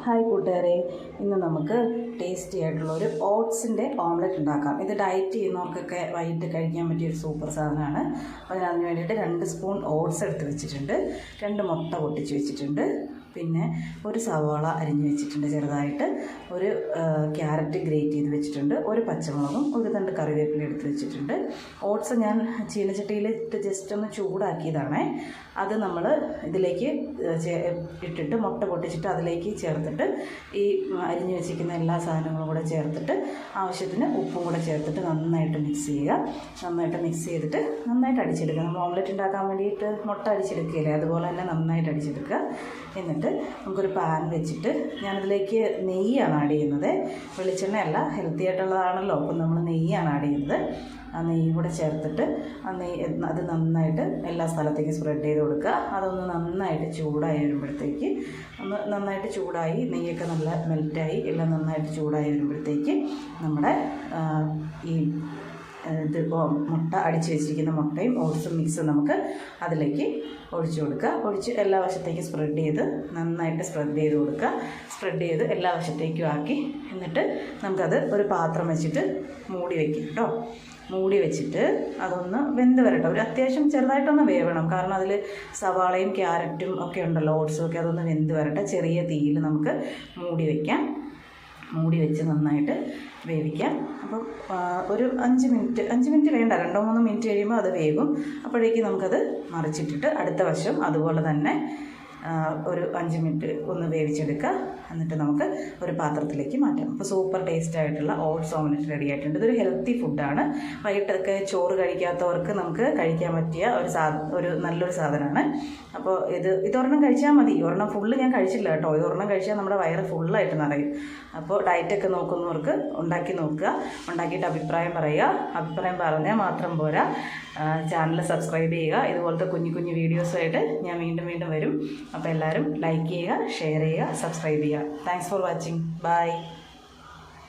Hi കൂട്ടുകാരെ, ഇന്ന് നമുക്ക് ടേസ്റ്റി ആയിട്ടുള്ള ഒരു ഓട്സിൻ്റെ ഓംലെറ്റ് ഉണ്ടാക്കാം. ഇത് ഡയറ്റ് ചെയ്യുന്നവർക്കൊക്കെ വൈകിട്ട് കഴിക്കാൻ പറ്റിയൊരു സൂപ്പർ സാധനമാണ്. അപ്പോൾ അതിന് വേണ്ടിയിട്ട് 2 സ്പൂൺ ഓട്സ് എടുത്ത് വെച്ചിട്ടുണ്ട്, 2 മുട്ട പൊട്ടിച്ച് വെച്ചിട്ടുണ്ട്, പിന്നെ ഒരു സവാള അരിഞ്ഞ് വെച്ചിട്ടുണ്ട് ചെറുതായിട്ട്, ഒരു ക്യാരറ്റ് ഗ്രേറ്റ് ചെയ്ത് വെച്ചിട്ടുണ്ട്, ഒരു പച്ചമുളകും ഒരു തണ്ട് കറിവേപ്പില എടുത്ത് വെച്ചിട്ടുണ്ട്. ഓട്സ് ഞാൻ ചീനച്ചട്ടിയിലിട്ട് ജസ്റ്റ് ഒന്ന് ചൂടാക്കിയതാണ്. അത് നമ്മൾ ഇതിലേക്ക് ഇട്ടിട്ട് മുട്ട പൊട്ടിച്ചിട്ട് അതിലേക്ക് ചേർത്തിട്ട് ഈ അരിഞ്ഞ് വെച്ചിരിക്കുന്ന എല്ലാ സാധനങ്ങളും കൂടെ ചേർത്തിട്ട് ആവശ്യത്തിന് ഉപ്പും കൂടെ ചേർത്തിട്ട് നന്നായിട്ട് മിക്സ് ചെയ്യുക. നന്നായിട്ട് മിക്സ് ചെയ്തിട്ട് നന്നായിട്ട് അടിച്ചെടുക്കുക. നമ്മൾ ഓംലെറ്റ് ഉണ്ടാക്കാൻ വേണ്ടിയിട്ട് മുട്ട അടിച്ചെടുക്കുകയില്ലേ, അതുപോലെ തന്നെ നന്നായിട്ട് അടിച്ചെടുക്കുക. എന്നിട്ട് നമുക്കൊരു പാൻ വെച്ചിട്ട് ഞാനതിലേക്ക് നെയ്യാണ് ആഡ് ചെയ്യുന്നത്. വെളിച്ചെണ്ണയല്ല, ഹെൽത്തി ആയിട്ടുള്ളതാണല്ലോ, അപ്പം നമ്മൾ നെയ്യാണ് ആഡ് ചെയ്യുന്നത്. ആ നെയ്യ് കൂടെ ചേർത്തിട്ട് അത് നന്നായിട്ട് എല്ലാ സ്ഥലത്തേക്കും സ്പ്രെഡ് ചെയ്ത് കൊടുക്കുക. അതൊന്ന് നന്നായിട്ട് ചൂടായി വരുമ്പോഴത്തേക്ക്, നന്നായിട്ട് ചൂടായി, നെയ്യൊക്കെ നല്ല മെൽറ്റായി, എല്ലാം നന്നായിട്ട് ചൂടായി വരുമ്പോഴത്തേക്ക് നമ്മുടെ ഈ മുട്ട അടിച്ച് വെച്ചിരിക്കുന്ന മുട്ടയും ഓട്സും മിക്സ് നമുക്ക് അതിലേക്ക് ഒഴിച്ചു കൊടുക്കുക. ഒഴിച്ച് എല്ലാ വശത്തേക്കും സ്പ്രെഡ് ചെയ്ത് നന്നായിട്ട് സ്പ്രെഡ് ചെയ്ത് കൊടുക്കുക. സ്പ്രെഡ് ചെയ്ത് എല്ലാ വശത്തേക്കും ആക്കി എന്നിട്ട് നമുക്കത് ഒരു പാത്രം വെച്ചിട്ട് മൂടി വയ്ക്കും കേട്ടോ. മൂടി വെച്ചിട്ട് അതൊന്ന് വെന്ത് വരട്ടെ. ഒരു അത്യാവശ്യം ചെറുതായിട്ടൊന്ന് വേവണം, കാരണം അതിൽ സവാളയും ക്യാരറ്റും ഒക്കെ ഉണ്ടല്ലോ, ഓട്സും ഒക്കെ, അതൊന്ന് വെന്ത് വരട്ടെ. ചെറിയ തീയിൽ നമുക്ക് മൂടി വയ്ക്കാം. മൂടി വെച്ച് നന്നായിട്ട് വേവിക്കാം. അപ്പം ഒരു 5 മിനിറ്റ് വേണ്ട, 2-3 മിനിറ്റ് കഴിയുമ്പോൾ അത് വേവും. അപ്പോഴേക്കും നമുക്കത് മറിച്ചിട്ടിട്ട് അടുത്ത വശം അതുപോലെ തന്നെ ഒരു 5 മിനിറ്റ് ഒന്ന് വേവിച്ചെടുക്കുക. എന്നിട്ട് നമുക്ക് ഒരു പാത്രത്തിലേക്ക് മാറ്റാം. അപ്പോൾ സൂപ്പർ ടേസ്റ്റ് ആയിട്ടുള്ള ഓട്സ് ഓംലെറ്റ് റെഡി ആയിട്ടുണ്ട്. ഇതൊരു ഹെൽത്തി ഫുഡാണ്. വൈകിട്ടൊക്കെ ചോറ് കഴിക്കാത്തവർക്ക് നമുക്ക് കഴിക്കാൻ പറ്റിയ ഒരു നല്ലൊരു സാധനമാണ്. അപ്പോൾ ഇതൊരെണ്ണം കഴിച്ചാൽ മതി. ഒരെണ്ണം ഫുള്ള് ഞാൻ കഴിച്ചില്ല കേട്ടോ. ഇതൊരെണ്ണം കഴിച്ചാൽ നമ്മുടെ വയറ് ഫുള്ളായിട്ട് നിറയും. അപ്പോൾ ഡയറ്റൊക്കെ നോക്കുന്നവർക്ക് ഉണ്ടാക്കി നോക്കുക. ഉണ്ടാക്കിയിട്ട് അഭിപ്രായം പറയുക. അഭിപ്രായം പറഞ്ഞാൽ മാത്രം പോരാ, ചാനൽ സബ്സ്ക്രൈബ് ചെയ്യുക. ഇതുപോലത്തെ കുഞ്ഞു വീഡിയോസുമായിട്ട് ഞാൻ വീണ്ടും വരും. അപ്പോൾ എല്ലാവരും ലൈക്ക് ചെയ്യുക, ഷെയർ ചെയ്യുക, സബ്സ്ക്രൈബ് ചെയ്യുക. Thanks for watching. ബൈ.